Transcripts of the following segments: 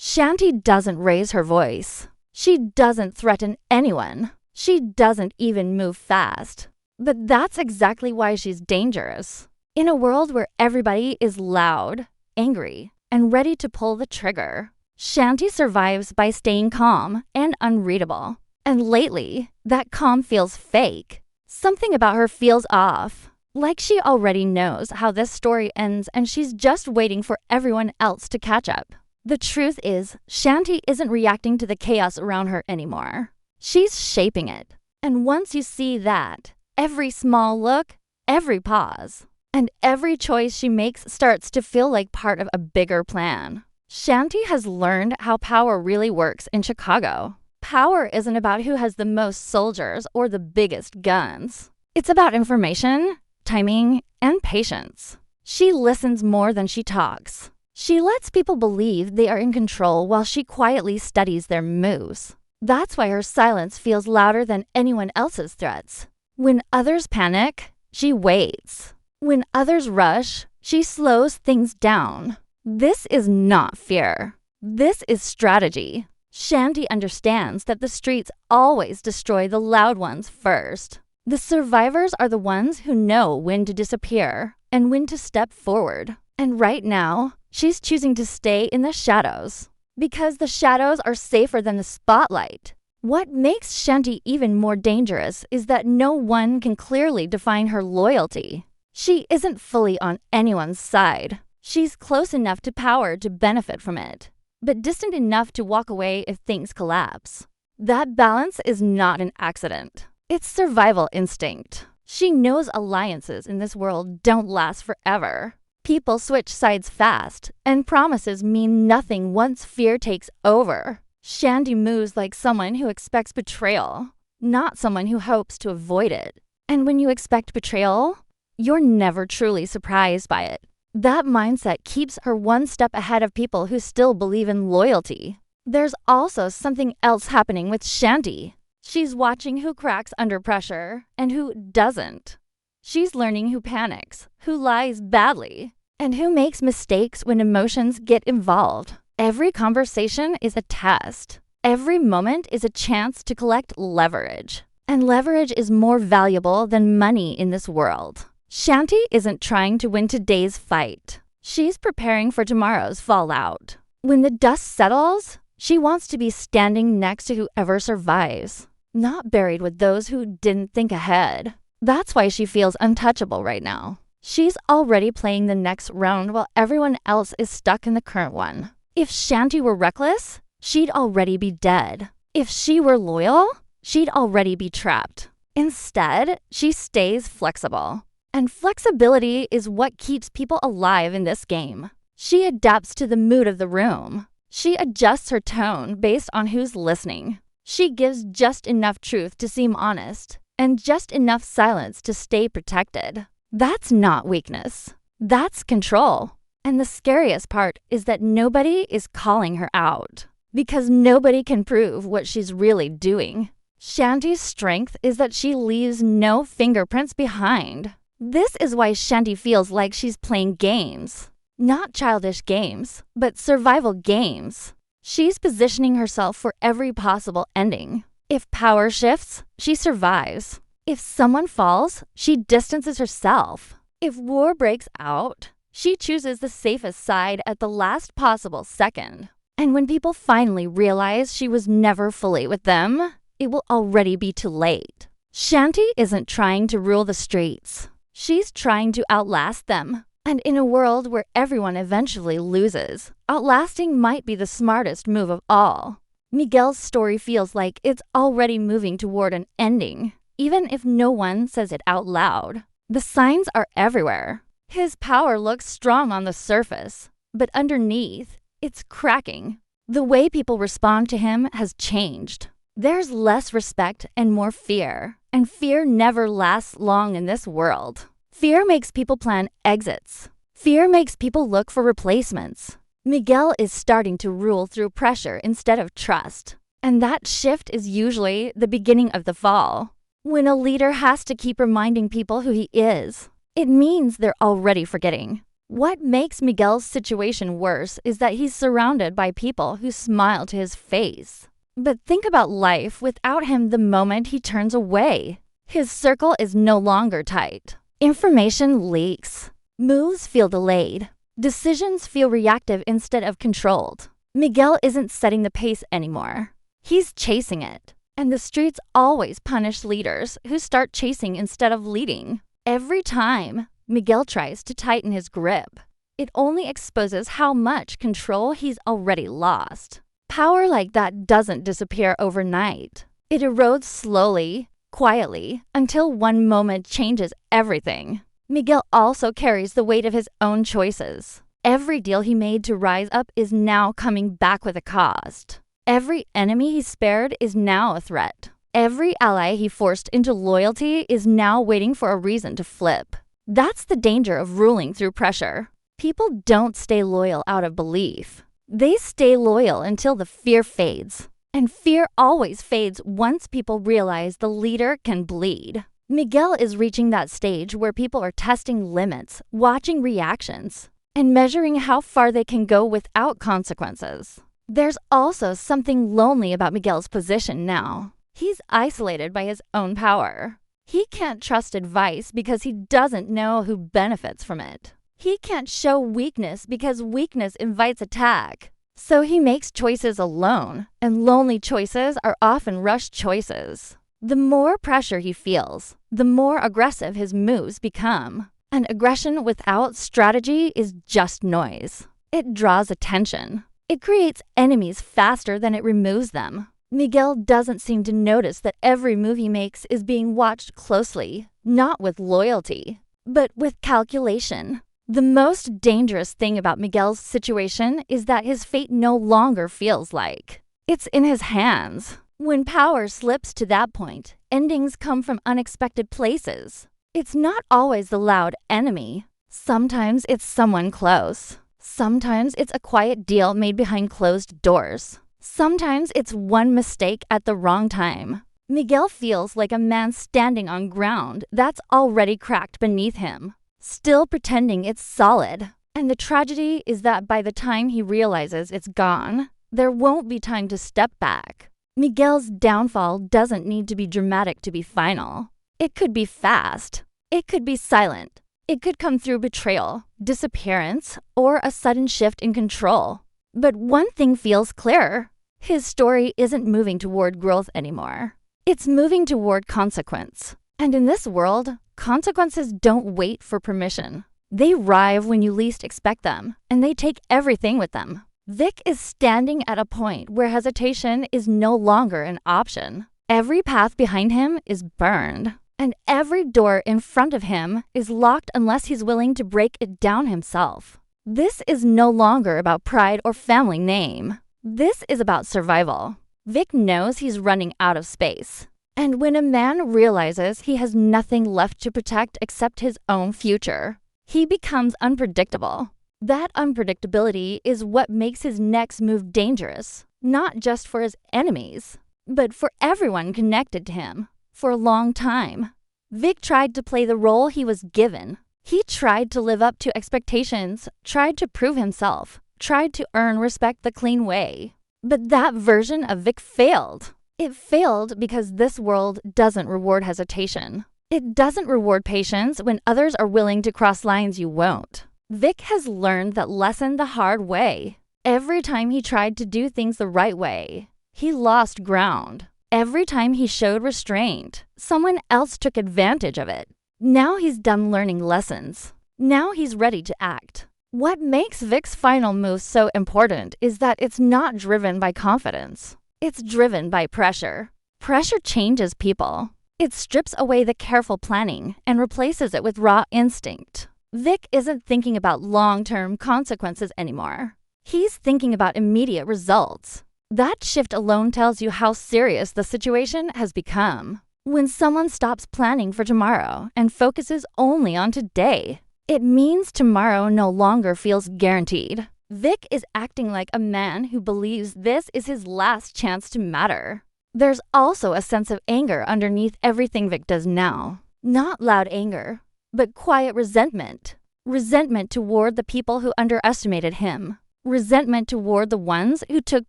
Shanti doesn't raise her voice. She doesn't threaten anyone. She doesn't even move fast. But that's exactly why she's dangerous. In a world where everybody is loud, angry, and ready to pull the trigger, Shanti survives by staying calm and unreadable. And lately, that calm feels fake. Something about her feels off. Like she already knows how this story ends and she's just waiting for everyone else to catch up. The truth is, Shanti isn't reacting to the chaos around her anymore. She's shaping it. And once you see that, every small look, every pause, and every choice she makes starts to feel like part of a bigger plan. Shanti has learned how power really works in Chicago. Power isn't about who has the most soldiers or the biggest guns. It's about information, timing, and patience. She listens more than she talks. She lets people believe they are in control while she quietly studies their moves. That's why her silence feels louder than anyone else's threats. When others panic, she waits. When others rush, she slows things down. This is not fear. This is strategy. Shanti understands that the streets always destroy the loud ones first. The survivors are the ones who know when to disappear and when to step forward. And right now, she's choosing to stay in the shadows because the shadows are safer than the spotlight. What makes Shanti even more dangerous is that no one can clearly define her loyalty. She isn't fully on anyone's side. She's close enough to power to benefit from it, but distant enough to walk away if things collapse. That balance is not an accident. It's survival instinct. She knows alliances in this world don't last forever. People switch sides fast, and promises mean nothing once fear takes over. Shanti moves like someone who expects betrayal, not someone who hopes to avoid it. And when you expect betrayal, you're never truly surprised by it. That mindset keeps her one step ahead of people who still believe in loyalty. There's also something else happening with Shanti. She's watching who cracks under pressure and who doesn't. She's learning who panics, who lies badly, and who makes mistakes when emotions get involved. Every conversation is a test. Every moment is a chance to collect leverage. And leverage is more valuable than money in this world. Shanti isn't trying to win today's fight. She's preparing for tomorrow's fallout. When the dust settles, she wants to be standing next to whoever survives, not buried with those who didn't think ahead. That's why she feels untouchable right now. She's already playing the next round while everyone else is stuck in the current one. If Shanti were reckless, she'd already be dead. If she were loyal, she'd already be trapped. Instead, she stays flexible. And flexibility is what keeps people alive in this game. She adapts to the mood of the room. She adjusts her tone based on who's listening. She gives just enough truth to seem honest, and just enough silence to stay protected. That's not weakness. That's control. And the scariest part is that nobody is calling her out, because nobody can prove what she's really doing. Shanti's strength is that she leaves no fingerprints behind. This is why Shanti feels like she's playing games. Not childish games, but survival games. She's positioning herself for every possible ending. If power shifts, she survives. If someone falls, she distances herself. If war breaks out, she chooses the safest side at the last possible second. And when people finally realize she was never fully with them, it will already be too late. Shanti isn't trying to rule the streets. She's trying to outlast them. And in a world where everyone eventually loses, outlasting might be the smartest move of all. Miguel's story feels like it's already moving toward an ending, even if no one says it out loud. The signs are everywhere. His power looks strong on the surface, but underneath, it's cracking. The way people respond to him has changed. There's less respect and more fear, and fear never lasts long in this world. Fear makes people plan exits. Fear makes people look for replacements. Miguel is starting to rule through pressure instead of trust. And that shift is usually the beginning of the fall. When a leader has to keep reminding people who he is, it means they're already forgetting. What makes Miguel's situation worse is that he's surrounded by people who smile to his face. But think about life without him the moment he turns away. His circle is no longer tight. Information leaks. Moves feel delayed. Decisions feel reactive instead of controlled. Miguel isn't setting the pace anymore. He's chasing it. And the streets always punish leaders who start chasing instead of leading. Every time Miguel tries to tighten his grip, it only exposes how much control he's already lost. Power like that doesn't disappear overnight. It erodes slowly, quietly, until one moment changes everything. Miguel also carries the weight of his own choices. Every deal he made to rise up is now coming back with a cost. Every enemy he spared is now a threat. Every ally he forced into loyalty is now waiting for a reason to flip. That's the danger of ruling through pressure. People don't stay loyal out of belief. They stay loyal until the fear fades. And fear always fades once people realize the leader can bleed. Miguel is reaching that stage where people are testing limits, watching reactions, and measuring how far they can go without consequences. There's also something lonely about Miguel's position now. He's isolated by his own power. He can't trust advice because he doesn't know who benefits from it. He can't show weakness because weakness invites attack. So he makes choices alone, and lonely choices are often rushed choices. The more pressure he feels, the more aggressive his moves become. And aggression without strategy is just noise. It draws attention. It creates enemies faster than it removes them. Miguel doesn't seem to notice that every move he makes is being watched closely, not with loyalty, but with calculation. The most dangerous thing about Miguel's situation is that his fate no longer feels like. It's in his hands. When power slips to that point, endings come from unexpected places. It's not always the loud enemy. Sometimes it's someone close. Sometimes it's a quiet deal made behind closed doors. Sometimes it's one mistake at the wrong time. Miguel feels like a man standing on ground that's already cracked beneath him, still pretending it's solid. And the tragedy is that by the time he realizes it's gone, there won't be time to step back. Miguel's downfall doesn't need to be dramatic to be final. It could be fast. It could be silent. It could come through betrayal, disappearance, or a sudden shift in control. But one thing feels clear. His story isn't moving toward growth anymore. It's moving toward consequence. And in this world, consequences don't wait for permission. They arrive when you least expect them, and they take everything with them. Vic is standing at a point where hesitation is no longer an option. Every path behind him is burned, and every door in front of him is locked unless he's willing to break it down himself. This is no longer about pride or family name. This is about survival. Vic knows he's running out of space. And when a man realizes he has nothing left to protect except his own future, he becomes unpredictable. That unpredictability is what makes his next move dangerous, not just for his enemies, but for everyone connected to him. For a long time, Vic tried to play the role he was given. He tried to live up to expectations, tried to prove himself, tried to earn respect the clean way. But that version of Vic failed. It failed because this world doesn't reward hesitation. It doesn't reward patience when others are willing to cross lines you won't. Vic has learned that lesson the hard way. Every time he tried to do things the right way, he lost ground. Every time he showed restraint, someone else took advantage of it. Now he's done learning lessons. Now he's ready to act. What makes Vic's final move so important is that it's not driven by confidence. It's driven by pressure. Pressure changes people. It strips away the careful planning and replaces it with raw instinct. Vic isn't thinking about long-term consequences anymore. He's thinking about immediate results. That shift alone tells you how serious the situation has become. When someone stops planning for tomorrow and focuses only on today, it means tomorrow no longer feels guaranteed. Vic is acting like a man who believes this is his last chance to matter. There's also a sense of anger underneath everything Vic does now. Not loud anger, but quiet resentment. Resentment toward the people who underestimated him. Resentment toward the ones who took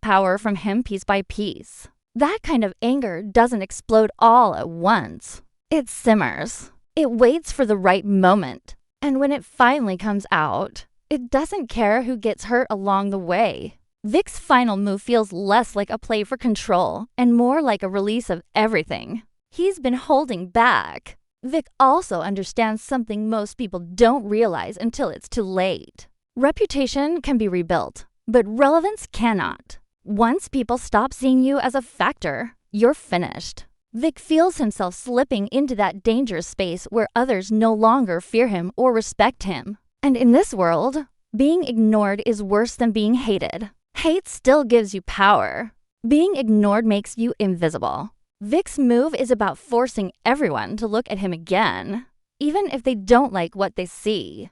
power from him piece by piece. That kind of anger doesn't explode all at once. It simmers. It waits for the right moment. And when it finally comes out, it doesn't care who gets hurt along the way. Vic's final move feels less like a play for control and more like a release of everything. He's been holding back. Vic also understands something most people don't realize until it's too late. Reputation can be rebuilt, but relevance cannot. Once people stop seeing you as a factor, you're finished. Vic feels himself slipping into that dangerous space where others no longer fear him or respect him. And in this world, being ignored is worse than being hated. Hate still gives you power. Being ignored makes you invisible. Vic's move is about forcing everyone to look at him again, even if they don't like what they see.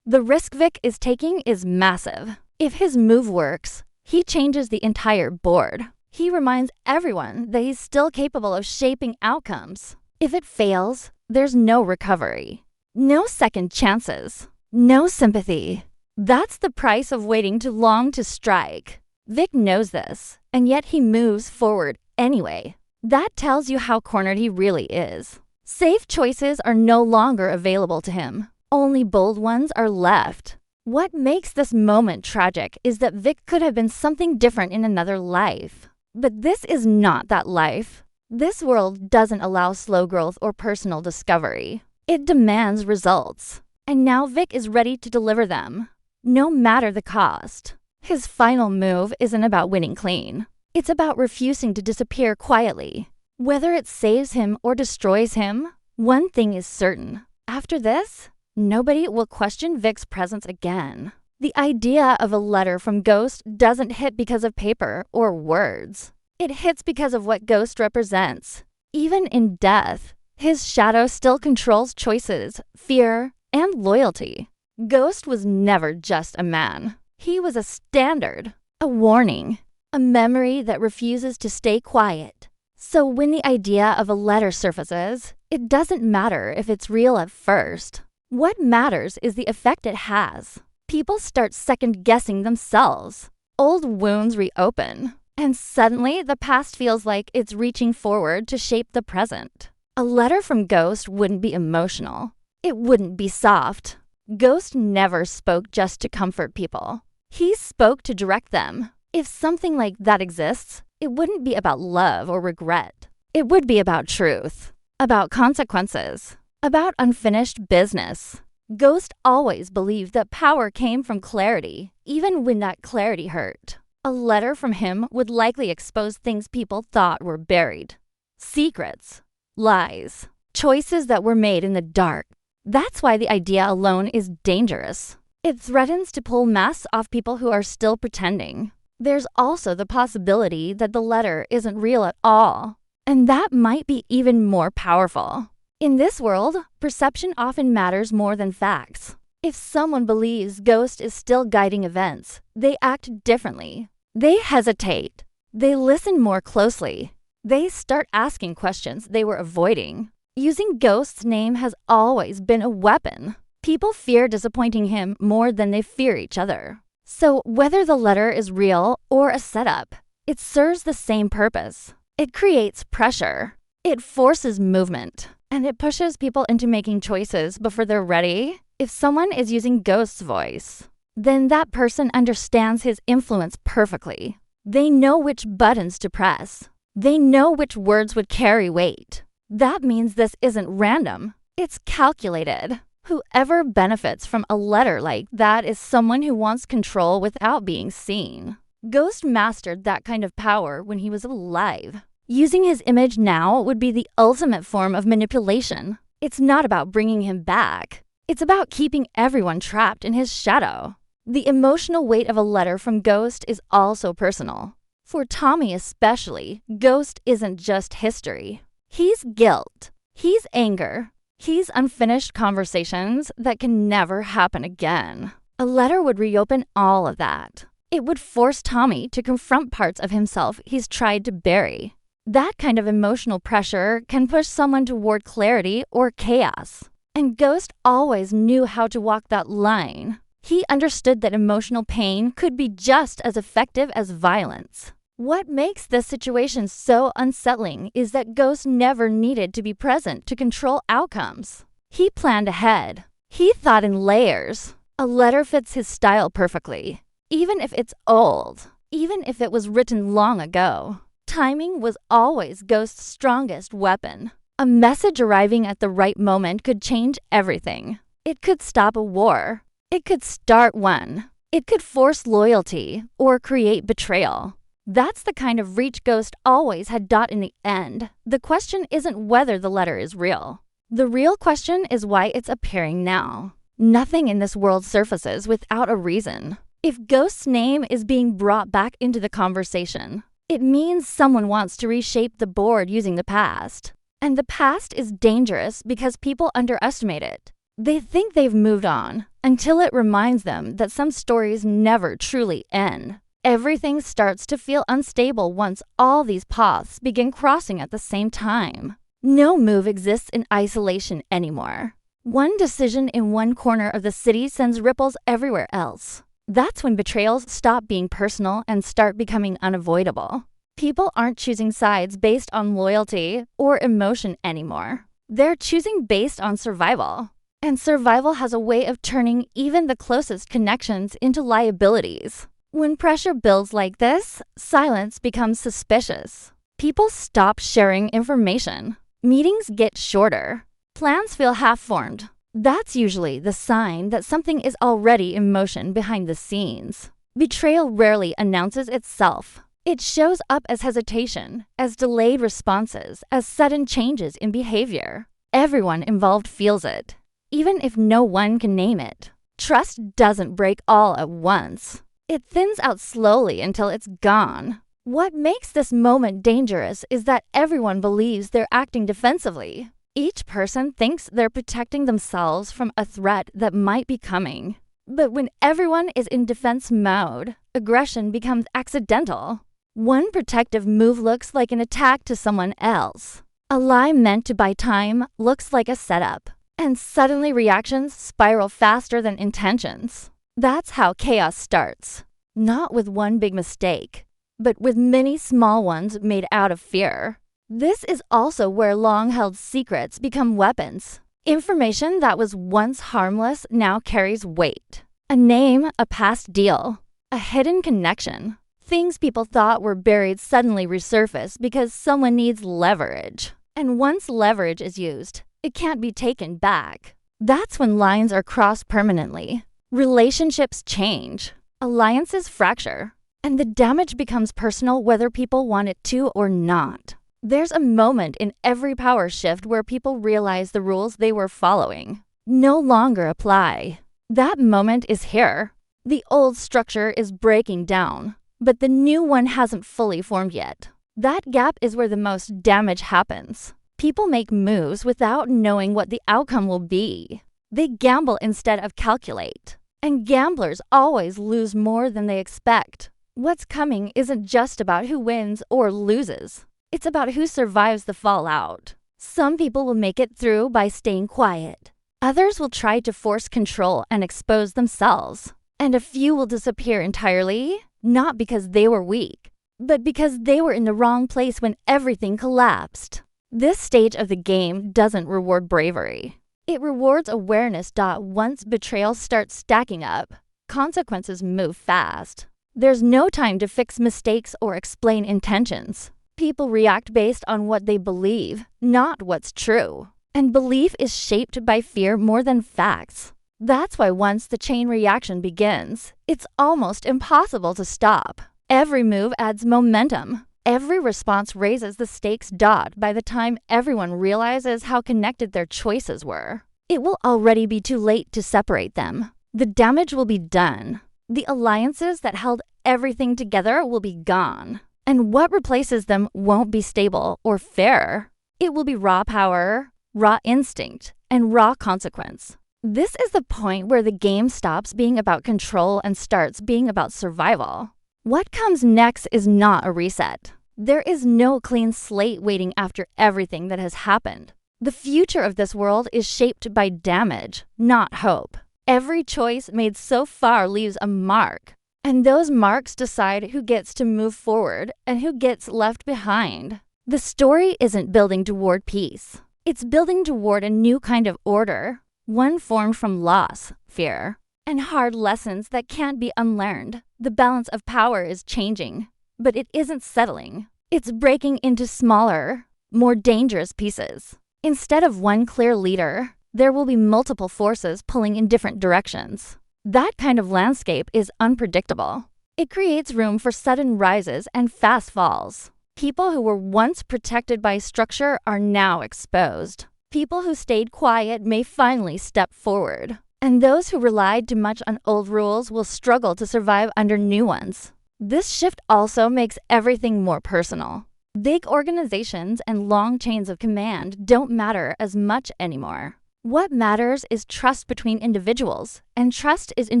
The risk Vic is taking is massive. If his move works, he changes the entire board. He reminds everyone that he's still capable of shaping outcomes. If it fails, there's no recovery. No second chances. No sympathy. That's the price of waiting too long to strike. Vic knows this, and yet he moves forward anyway. That tells you how cornered he really is. Safe choices are no longer available to him. Only bold ones are left. What makes this moment tragic is that Vic could have been something different in another life. But this is not that life. This world doesn't allow slow growth or personal discovery. It demands results. And now Vic is ready to deliver them, no matter the cost. His final move isn't about winning clean. It's about refusing to disappear quietly. Whether it saves him or destroys him, one thing is certain. After this, nobody will question Vic's presence again. The idea of a letter from Ghost doesn't hit because of paper or words. It hits because of what Ghost represents. Even in death, his shadow still controls choices, fear, and loyalty. Ghost was never just a man. He was a standard, a warning, a memory that refuses to stay quiet. So when the idea of a letter surfaces, it doesn't matter if it's real at first. What matters is the effect it has. People start second-guessing themselves. Old wounds reopen, and suddenly the past feels like it's reaching forward to shape the present. A letter from Ghost wouldn't be emotional. It wouldn't be soft. Ghost never spoke just to comfort people. He spoke to direct them. If something like that exists, it wouldn't be about love or regret. It would be about truth, about consequences, about unfinished business. Ghost always believed that power came from clarity, even when that clarity hurt. A letter from him would likely expose things people thought were buried. Secrets, lies, choices that were made in the dark. That's why the idea alone is dangerous. It threatens to pull masks off people who are still pretending. There's also the possibility that the letter isn't real at all, and that might be even more powerful. In this world, perception often matters more than facts. If someone believes Ghost is still guiding events, they act differently. They hesitate. They listen more closely. They start asking questions they were avoiding. Using Ghost's name has always been a weapon. People fear disappointing him more than they fear each other. So whether the letter is real or a setup, it serves the same purpose. It creates pressure. It forces movement. And it pushes people into making choices before they're ready. If someone is using Ghost's voice, then that person understands his influence perfectly. They know which buttons to press. They know which words would carry weight. That means this isn't random. It's calculated. Whoever benefits from a letter like that is someone who wants control without being seen. Ghost mastered that kind of power when he was alive. Using his image now would be the ultimate form of manipulation. It's not about bringing him back. It's about keeping everyone trapped in his shadow. The emotional weight of a letter from Ghost is also personal. For Tommy especially, Ghost isn't just history. He's guilt. He's anger. He's unfinished conversations that can never happen again. A letter would reopen all of that. It would force Tommy to confront parts of himself he's tried to bury. That kind of emotional pressure can push someone toward clarity or chaos. And Ghost always knew how to walk that line. He understood that emotional pain could be just as effective as violence. What makes this situation so unsettling is that Ghost never needed to be present to control outcomes. He planned ahead. He thought in layers. A letter fits his style perfectly, even if it's old, even if it was written long ago. Timing was always Ghost's strongest weapon. A message arriving at the right moment could change everything. It could stop a war. It could start one. It could force loyalty or create betrayal. That's the kind of reach Ghost always had. In the end, the question isn't whether the letter is real. The real question is why it's appearing now. Nothing in this world surfaces without a reason. If Ghost's name is being brought back into the conversation, it means someone wants to reshape the board using the past. And the past is dangerous because people underestimate it. They think they've moved on until it reminds them that some stories never truly end. Everything starts to feel unstable once all these paths begin crossing at the same time. No move exists in isolation anymore. One decision in one corner of the city sends ripples everywhere else. That's when betrayals stop being personal and start becoming unavoidable. People aren't choosing sides based on loyalty or emotion anymore. They're choosing based on survival. And survival has a way of turning even the closest connections into liabilities. When pressure builds like this, silence becomes suspicious. People stop sharing information. Meetings get shorter. Plans feel half-formed. That's usually the sign that something is already in motion behind the scenes. Betrayal rarely announces itself. It shows up as hesitation, as delayed responses, as sudden changes in behavior. Everyone involved feels it, even if no one can name it. Trust doesn't break all at once. It thins out slowly until it's gone. What makes this moment dangerous is that everyone believes they're acting defensively. Each person thinks they're protecting themselves from a threat that might be coming. But when everyone is in defense mode, aggression becomes accidental. One protective move looks like an attack to someone else. A lie meant to buy time looks like a setup. And suddenly reactions spiral faster than intentions. That's how chaos starts. Not with one big mistake, but with many small ones made out of fear. This is also where long-held secrets become weapons. Information that was once harmless now carries weight. A name, a past deal, a hidden connection. Things people thought were buried suddenly resurface because someone needs leverage. And once leverage is used, it can't be taken back. That's when lines are crossed permanently. Relationships change. Alliances fracture. And the damage becomes personal whether people want it to or not. There's a moment in every power shift where people realize the rules they were following no longer apply. That moment is here. The old structure is breaking down, but the new one hasn't fully formed yet. That gap is where the most damage happens. People make moves without knowing what the outcome will be. They gamble instead of calculate. And gamblers always lose more than they expect. What's coming isn't just about who wins or loses. It's about who survives the fallout. Some people will make it through by staying quiet. Others will try to force control and expose themselves. And a few will disappear entirely, not because they were weak, but because they were in the wrong place when everything collapsed. This stage of the game doesn't reward bravery. It rewards awareness. Once betrayal starts stacking up, consequences move fast. There's no time to fix mistakes or explain intentions. People react based on what they believe, not what's true. And belief is shaped by fear more than facts. That's why once the chain reaction begins, it's almost impossible to stop. Every move adds momentum. Every response raises the stakes. By the time everyone realizes how connected their choices were, it will already be too late to separate them. The damage will be done. The alliances that held everything together will be gone. And what replaces them won't be stable or fair. It will be raw power, raw instinct, and raw consequence. This is the point where the game stops being about control and starts being about survival. What comes next is not a reset. There is no clean slate waiting after everything that has happened. The future of this world is shaped by damage, not hope. Every choice made so far leaves a mark, and those marks decide who gets to move forward and who gets left behind. The story isn't building toward peace. It's building toward a new kind of order, one formed from loss, fear, and hard lessons that can't be unlearned. The balance of power is changing, but it isn't settling. It's breaking into smaller, more dangerous pieces. Instead of one clear leader, there will be multiple forces pulling in different directions. That kind of landscape is unpredictable. It creates room for sudden rises and fast falls. People who were once protected by structure are now exposed. People who stayed quiet may finally step forward. And those who relied too much on old rules will struggle to survive under new ones. This shift also makes everything more personal. Big organizations and long chains of command don't matter as much anymore. What matters is trust between individuals, and trust is in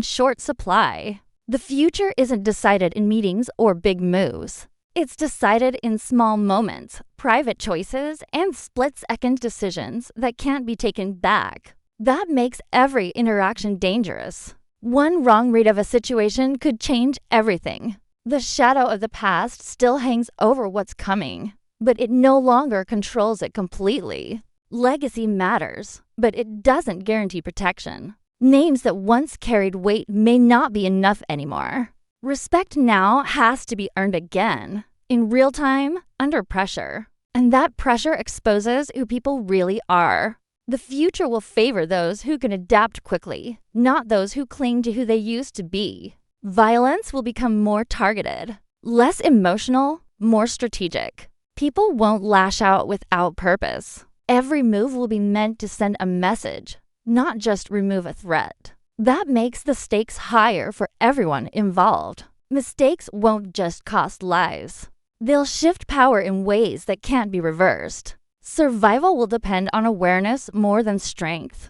short supply. The future isn't decided in meetings or big moves. It's decided in small moments, private choices, and split-second decisions that can't be taken back. That makes every interaction dangerous. One wrong read of a situation could change everything. The shadow of the past still hangs over what's coming, but it no longer controls it completely. Legacy matters, but it doesn't guarantee protection. Names that once carried weight may not be enough anymore. Respect now has to be earned again, in real time, under pressure. And that pressure exposes who people really are. The future will favor those who can adapt quickly, not those who cling to who they used to be. Violence will become more targeted, less emotional, more strategic. People won't lash out without purpose. Every move will be meant to send a message, not just remove a threat. That makes the stakes higher for everyone involved. Mistakes won't just cost lives. They'll shift power in ways that can't be reversed. Survival will depend on awareness more than strength.